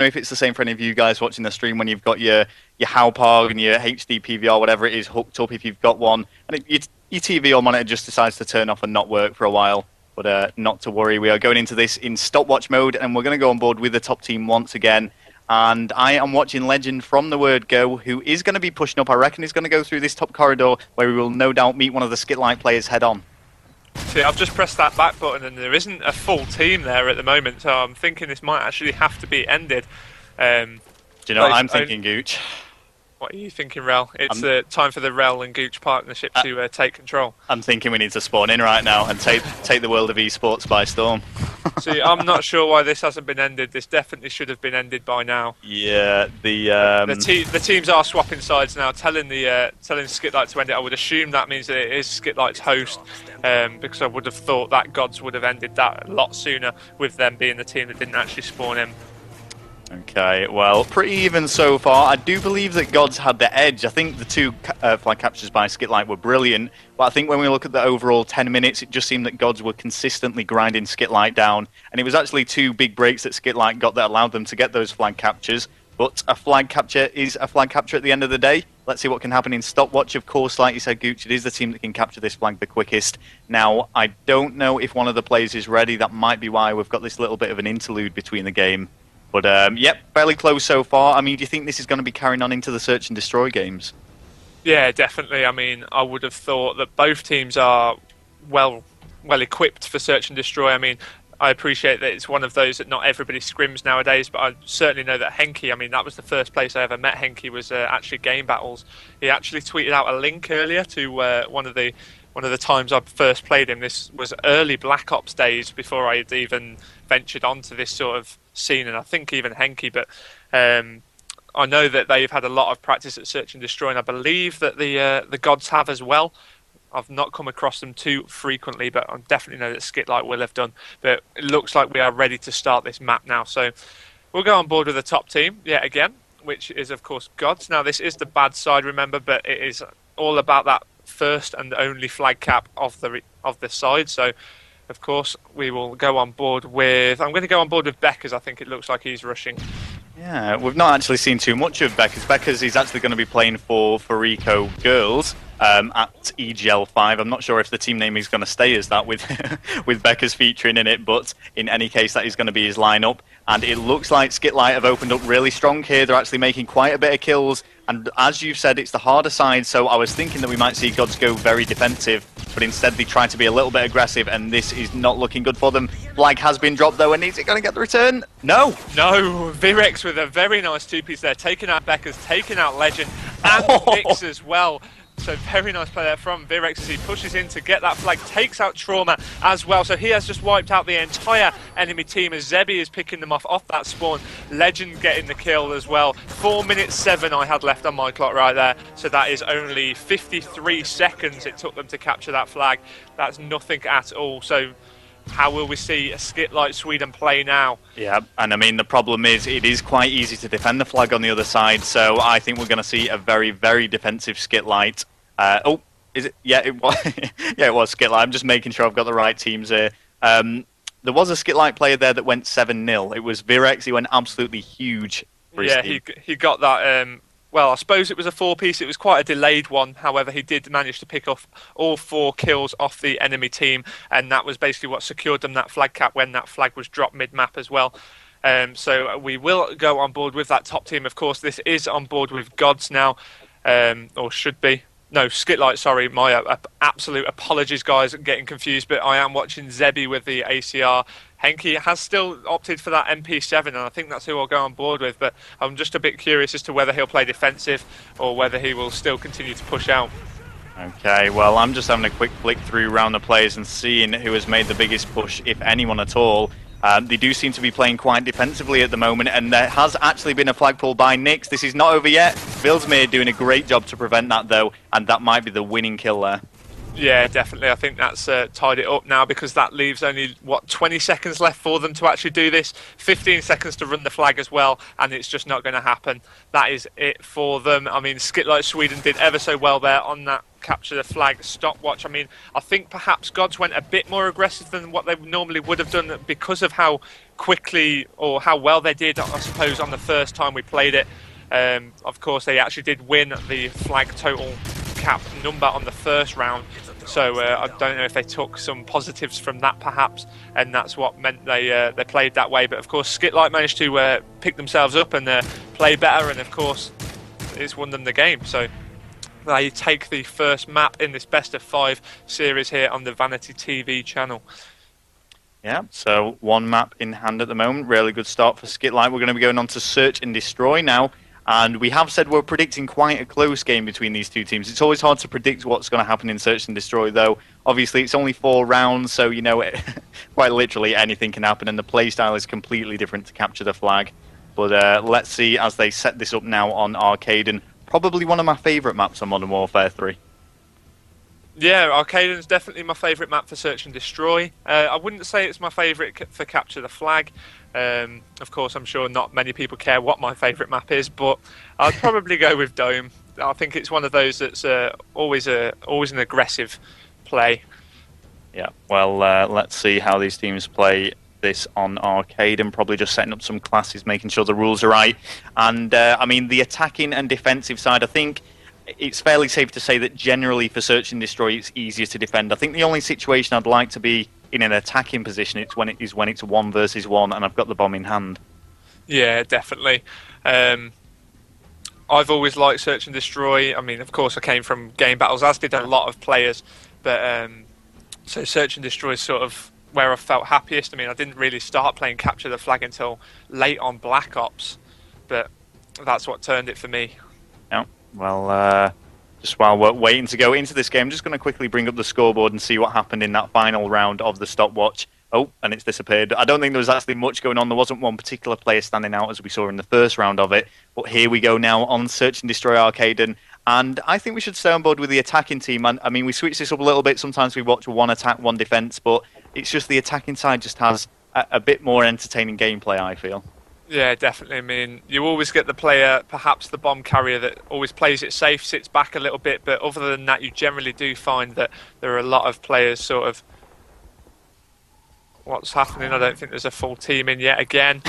know if it's the same for any of you guys watching the stream when you've got your Hauppauge and your HD PVR, whatever it is, hooked up if you've got one, and your TV or monitor just decides to turn off and not work for a while. But not to worry, we are going into this in stopwatch mode, and we're going to go on board with the top team once again. And I am watching Legend from the word go, who is going to be pushing up. I reckon he's going to go through this top corridor, where we will no doubt meet one of the SkitLite players head on. See, I've just pressed that back button and there isn't a full team there at the moment, so I'm thinking this might actually have to be ended. Do you know what I'm thinking, Gooch? What are you thinking, Rel? It's time for the Rel and Gooch partnership to take control. I'm thinking we need to spawn in right now and take the world of esports by storm. See, I'm not sure why this hasn't been ended. This definitely should have been ended by now. Yeah, the teams are swapping sides now, telling SkitLite to end it. I would assume that means that it is SkitLite's host, because I would have thought that GoDz would have ended that a lot sooner with them being the team that didn't actually spawn in. Okay, well, pretty even so far. I do believe that GoDz had the edge. I think the two flag captures by SkitLite were brilliant, but I think when we look at the overall 10 minutes, it just seemed that GoDz were consistently grinding SkitLite down, and it was actually two big breaks that SkitLite got that allowed them to get those flag captures. But a flag capture is a flag capture at the end of the day. Let's see what can happen in stopwatch. Of course, like you said, Gooch, it is the team that can capture this flag the quickest. Now, I don't know if one of the players is ready. That might be why we've got this little bit of an interlude between the game. But, yep, fairly close so far. I mean, do you think this is going to be carrying on into the Search and Destroy games? Yeah, definitely. I mean, I would have thought that both teams are well equipped for Search and Destroy. I mean, I appreciate that it's one of those that not everybody scrims nowadays, but I certainly know that Henky, I mean, that was the first place I ever met Henky, was actually Game Battles. He actually tweeted out a link earlier to one of the times I first played him. This was early Black Ops days before I had even ventured onto this sort of scene, and I think even Henky, but I know that they've had a lot of practice at Search and Destroy, and I believe that the GoDz have as well. I've not come across them too frequently, but I definitely know that SkitLite will have done. But it looks like we are ready to start this map now, so we'll go on board with the top team yet again, which is of course GoDz. Now this is the bad side, remember, but it is all about that first and only flag cap of the side. So of course we will go on board with, I'm going to go on board with Beckers. I think it looks like he's rushing. Yeah, we've not actually seen too much of Beckers. Beckers is actually going to be playing for Rico Girls at EGL5. I'm not sure if the team name is going to stay as that with with Beckers featuring in it, but in any case that is going to be his lineup. And it looks like SkitLite have opened up really strong here. They're actually making quite a bit of kills, and as you've said, it's the harder side, so I was thinking that we might see GoDz go very defensive, but instead they try to be a little bit aggressive, and this is not looking good for them. Flag has been dropped though, and is it going to get the return? No! No! Virex with a very nice two-piece there, taking out Beckers, taking out Legend, and Nix as well. So very nice play there from Virex as he pushes in to get that flag, takes out Trauma as well. So he has just wiped out the entire enemy team as Zebi is picking them off that spawn. Legend getting the kill as well. 4 minutes 7 I had left on my clock right there. So that is only 53 seconds it took them to capture that flag. That's nothing at all. So how will we see a SkitLite Sweden play now? Yeah, and I mean, the problem is it is quite easy to defend the flag on the other side, so I think we're going to see a very, very defensive SkitLite. Oh, is it? Yeah, it was. Yeah, it was SkitLite. I'm just making sure I've got the right teams here. There was a SkitLite player there that went 7-0. It was Virex. He went absolutely huge for his team. he got that. Well, I suppose it was a 4-piece. It was quite a delayed one. However, he did manage to pick off all 4 kills off the enemy team, and that was basically what secured them that flag cap when that flag was dropped mid-map as well. So we will go on board with that top team. Of course, this is on board with GoDz now, or should be. No, SkitLite, sorry, my absolute apologies, guys, I'm getting confused, but I am watching Zebi with the ACR. Henky has still opted for that MP7, and I think that's who I'll go on board with, but I'm just a bit curious as to whether he'll play defensive or whether he will still continue to push out. Okay, well, I'm just having a quick flick through around the players and seeing who has made the biggest push, if anyone at all. They do seem to be playing quite defensively at the moment, and there has actually been a flag pull by Nix. This is not over yet. Vilsmere doing a great job to prevent that, though, and that might be the winning kill there. Yeah, definitely. I think that's tied it up now, because that leaves only, 20 seconds left for them to actually do this. 15 seconds to run the flag as well, and it's just not going to happen. That is it for them. I mean, SkitLite.SWE did ever so well there on that capture the flag stopwatch. I mean, I think perhaps GoDz went a bit more aggressive than what they normally would have done, because of how quickly or how well they did, I suppose, on the first time we played it. Of course, they actually did win the flag total cap number on the first round, so I don't know if they took some positives from that perhaps, and that's what meant they played that way. But of course, SkitLite managed to pick themselves up and play better, and of course it's won them the game. So they take the first map in this best of 5 series here on the Vanity TV channel. Yeah, so 1 map in hand at the moment. Really good start for SkitLite. We're going to be going on to Search and Destroy now. And we have said we're predicting quite a close game between these two teams. It's always hard to predict what's going to happen in Search and Destroy, though. Obviously, it's only 4 rounds, so, you know, quite literally anything can happen, and the playstyle is completely different to capture the flag. But let's see as they set this up now on Arcade, and probably one of my favourite maps on Modern Warfare 3. Yeah, Arcaden's definitely my favourite map for Search and Destroy. I wouldn't say it's my favourite for Capture the Flag. Of course, I'm sure not many people care what my favourite map is, but I'd probably go with Dome. I think it's one of those that's always an aggressive play. Yeah, well, let's see how these teams play this on Arcade, and probably just setting up some classes, making sure the rules are right. And, I mean, the attacking and defensive side, I think it's fairly safe to say that generally for Search and Destroy it's easier to defend. I think the only situation I'd like to be in an attacking position is when it's 1 versus 1 and I've got the bomb in hand. Yeah, definitely. I've always liked Search and Destroy. I mean, of course I came from game battles, as did a lot of players, but so Search and Destroy is sort of where I felt happiest. I mean, I didn't really start playing Capture the Flag until late on Black Ops, but that's what turned it for me. Yeah. Well, just while we're waiting to go into this game, I'm just going to quickly bring up the scoreboard and see what happened in that final round of the stopwatch. Oh, and it's disappeared. I don't think there was actually much going on. There wasn't one particular player standing out as we saw in the first round of it. But here we go now on Search and Destroy Arcade. And I think we should stay on board with the attacking team. I mean, we switch this up a little bit. Sometimes we watch 1 attack, 1 defense, but it's just the attacking side just has a bit more entertaining gameplay, I feel. Yeah, definitely. I mean, you always get the player, perhaps the bomb carrier, that always plays it safe, sits back a little bit, but other than that, you generally do find that there are a lot of players sort of... What's happening? I don't think there's a full team in yet again.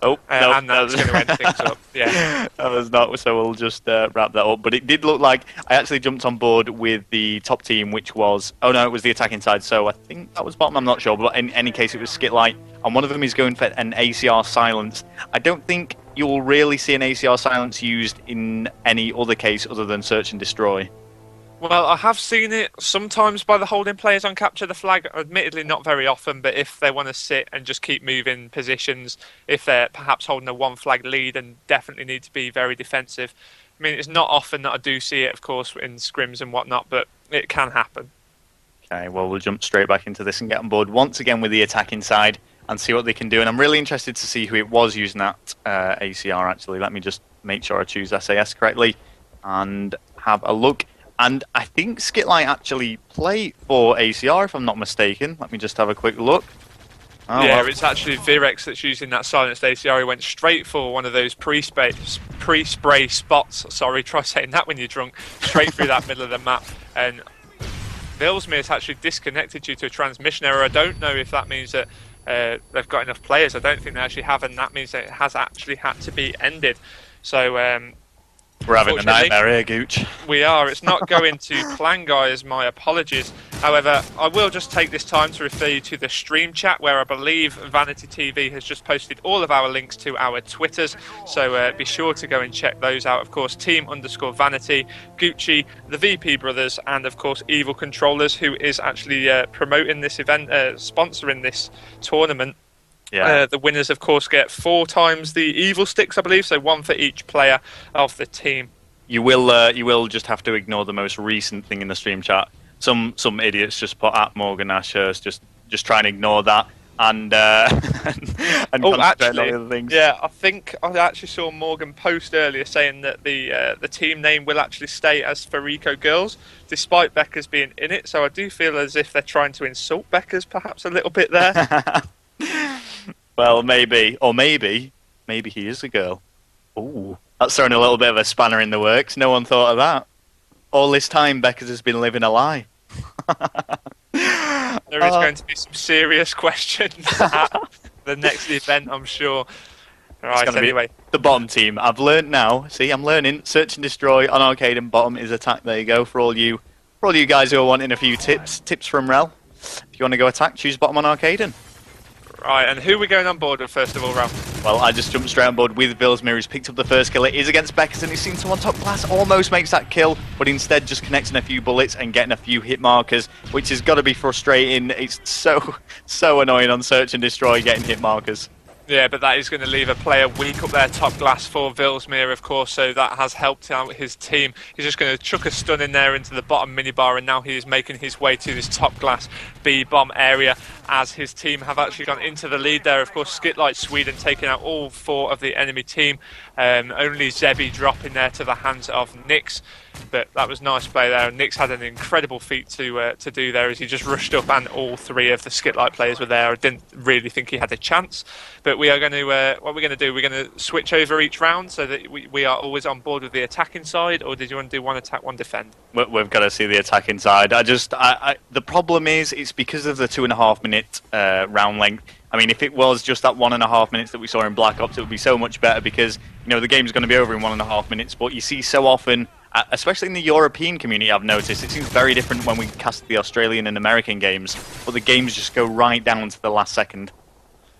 Oh, no, and that's going to end things up. Yeah, that was not. So we'll just wrap that up. But it did look like I actually jumped on board with the top team, which was it was the attacking side. So I think that was bottom. I'm not sure, but in any case, it was SkitLite, and one of them is going for an ACR silence. I don't think you'll really see an ACR silence used in any other case other than Search and Destroy. Well, I have seen it sometimes by the holding players on Capture the Flag, admittedly not very often, but if they want to sit and just keep moving positions, if they're perhaps holding a 1 flag lead and definitely need to be very defensive. I mean, it's not often that I do see it, of course, in scrims and whatnot, but it can happen. Okay, well, we'll jump straight back into this and get on board once again with the attacking side and see what they can do. And I'm really interested to see who it was using that ACR, actually. Let me just make sure I choose SAS correctly and have a look. And I think SkitLite actually play for ACR, if I'm not mistaken. Let me just have a quick look. Oh, yeah, well, it's actually Virex that's using that silenced ACR. He went straight for one of those pre-spray spots. Sorry, try saying that when you're drunk. Straight through that middle of the map. And Vilsmere's actually disconnected due to a transmission error. I don't know if that means that they've got enough players. I don't think they actually have, and that means that it has actually had to be ended. So... we're having a nightmare here, Gooch. We are. It's not going to plan, guys. My apologies. However, I will just take this time to refer you to the stream chat, where I believe Vanity TV has just posted all of our links to our Twitters. So be sure to go and check those out. Of course, Team_Vanity, Goochhyy, the VP Brothers, and of course, Evil Controllers, who is actually promoting this event, sponsoring this tournament. Yeah. The winners, of course, get 4 times the evil sticks, I believe, so 1 for each player of the team. You will just have to ignore the most recent thing in the stream chat. Some idiots just put at Morgan Ashurst, just try and ignore that. and and Oh, concentrate actually, on other things. yeah, I think I actually saw Morgan post earlier saying that the team name will actually stay as Farico Girls, despite Becca's being in it. So I do feel as if they're trying to insult Becca's perhaps a little bit there. Well, maybe, or maybe he is a girl. Ooh, that's throwing a little bit of a spanner in the works. No one thought of that. All this time, Becca's has been living a lie. There is going to be some serious questions at the next event, I'm sure. Right, anyway. The bottom team. I've learned now. See, I'm learning. Search and destroy on arcade and bottom is attack. There you go. For all you guys who are wanting a few tips from Rel. If you want to go attack, choose bottom on arcade. Right, and who are we going on board with first of all, Rel? Well, I just jumped straight on board with Vilsmir, who's picked up the first kill. It is against Beckers, and he's seen someone top glass, almost makes that kill, but instead just connecting a few bullets and getting a few hit markers, which has got to be frustrating. It's so annoying on Search and Destroy getting hit markers. Yeah, but that is going to leave a player weak up there, top glass for Vilsmir, of course, so that has helped out his team. He's just going to chuck a stun in there into the bottom minibar, and now he is making his way to this top glass B-bomb area as his team have actually gone into the lead there. Of course, SkitLite.SWE taking out all 4 of the enemy team. Only Zebby dropping there to the hands of Nyx. But that was nice play there. Nyx had an incredible feat to do there as he just rushed up, and all 3 of the SkitLite players were there. I didn't really think he had a chance. But we are going to, what we're going to do, we're going to switch over each round so that we are always on board with the attacking side, or did you want to do one attack, one defend? We've got to see the attacking side. The problem is, it's because of the 2.5 minute round length. I mean, if it was just that 1.5 minutes that we saw in Black Ops, it would be so much better because, you know, the game's going to be over in 1.5 minutes. But you see so often, especially in the European community, I've noticed, it seems very different when we cast the Australian and American games, but the games just go right down to the last second.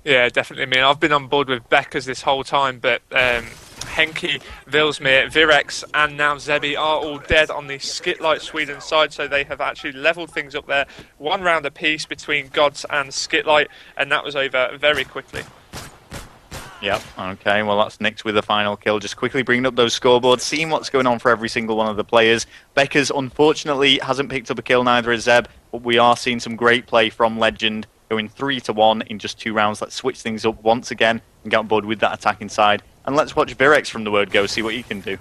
Yeah, definitely. I mean, I've been on board with Beckers this whole time, but Henke, Vilsmir, Virex, and now Zebby are all dead on the SkitLite.SWE side, so they have actually levelled things up there. 1 round apiece between GoDz and SkitLite, and that was over very quickly. Yep, okay, well that's Nyx with the final kill, just quickly bringing up those scoreboards, seeing what's going on for every single one of the players. Beckers, unfortunately, hasn't picked up a kill, neither has Zeb, but we are seeing some great play from Legend, going 3-1 in just 2 rounds. Let's switch things up once again and get on board with that attacking side. And let's watch Virex from the word go, see what he can do.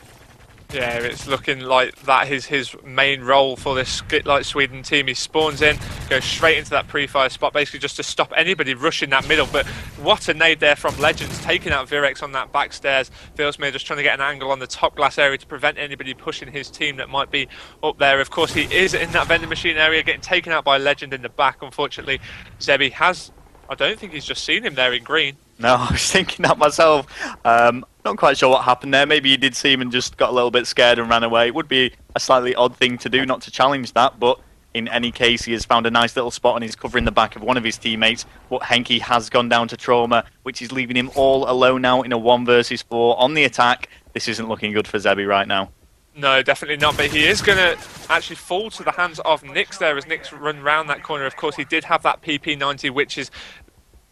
Yeah, it's looking like that is his main role for this SkitLite.SWE team. He spawns in, goes straight into that pre-fire spot, basically just to stop anybody rushing that middle. But what a nade there from Legends, taking out Virex on that back stairs. Vilsmir just trying to get an angle on the top glass area to prevent anybody pushing his team that might be up there. Of course, he is in that vending machine area, getting taken out by Legend in the back. Unfortunately, Zebby has... I don't think he's just seen him there in green. No, I was thinking that myself. Not quite sure what happened there. Maybe he did see him and just got a little bit scared and ran away. It would be a slightly odd thing to do, not to challenge that, but in any case, he has found a nice little spot and he's covering the back of one of his teammates. But Henke has gone down to trauma, which is leaving him all alone now in a 1 versus 4 on the attack. This isn't looking good for Zebby right now. No, definitely not, but he is going to actually fall to the hands of Nyx there as Nyx run round that corner. Of course, he did have that PP90, which is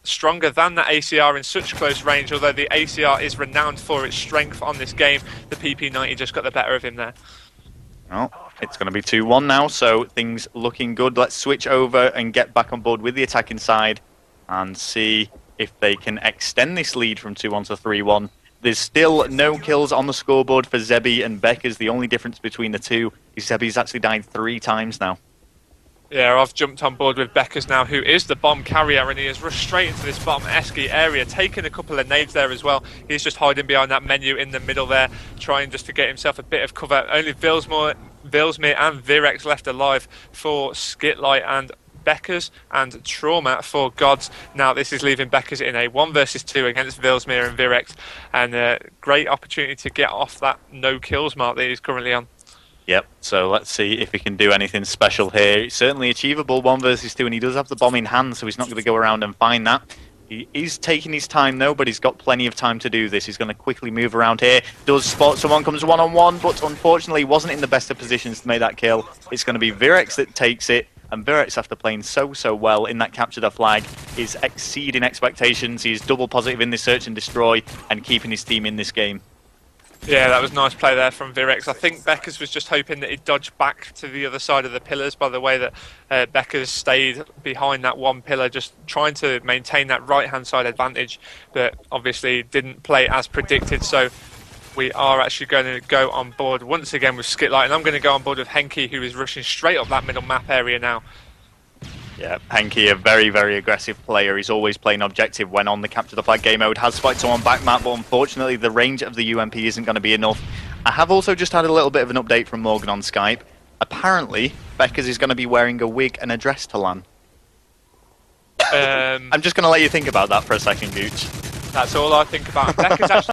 stronger than the ACR in such close range, although the ACR is renowned for its strength on this game. The PP90 just got the better of him there. Well, it's going to be 2-1 now, so things looking good. Let's switch over and get back on board with the attacking side and see if they can extend this lead from 2-1 to 3-1. There's still no kills on the scoreboard for Zebby and Beckers. The only difference between the two is Zebby's actually died 3 times now. Yeah, I've jumped on board with Beckers now, who is the bomb carrier, and he has rushed straight into this bottom esky area, taking a couple of nades there as well. He's just hiding behind that menu in the middle there, trying just to get himself a bit of cover. Only Vilsmir and Virex left alive for SkitLite and Beckers, and Trauma for GoDz. Now this is leaving Beckers in a 1 versus 2 against Vilsmir and Virex, and a great opportunity to get off that no kills mark that he's currently on. Yep, so let's see if he can do anything special here. It's certainly achievable, 1 versus 2, and he does have the bomb in hand, so he's not going to go around and find that. He is taking his time though, but he's got plenty of time to do this. He's going to quickly move around here. Does spot someone, comes one-on-one, but unfortunately wasn't in the best of positions to make that kill. It's going to be Virex that takes it, and Virex, after playing so well in that capture the flag, is exceeding expectations. He's double positive in this search and destroy and keeping his team in this game. Yeah, that was nice play there from Virex. I think Beckers was just hoping that he'd dodge back to the other side of the pillars by the way that Beckers stayed behind that one pillar, just trying to maintain that right-hand side advantage, but obviously didn't play as predicted. So we are actually going to go on board once again with SkitLite, and I'm going to go on board with Henke, who is rushing straight up that middle map area now. Yeah, Henke, a very, very aggressive player. He's always playing objective when on the capture the flag game mode. Has spiked someone back map, but unfortunately the range of the UMP isn't going to be enough. I have also just had a little bit of an update from Morgan on Skype. Apparently, Beckers is going to be wearing a wig and a dress to LAN. I'm just going to let you think about that for a second, Gooch. That's all I think about. Beckers actually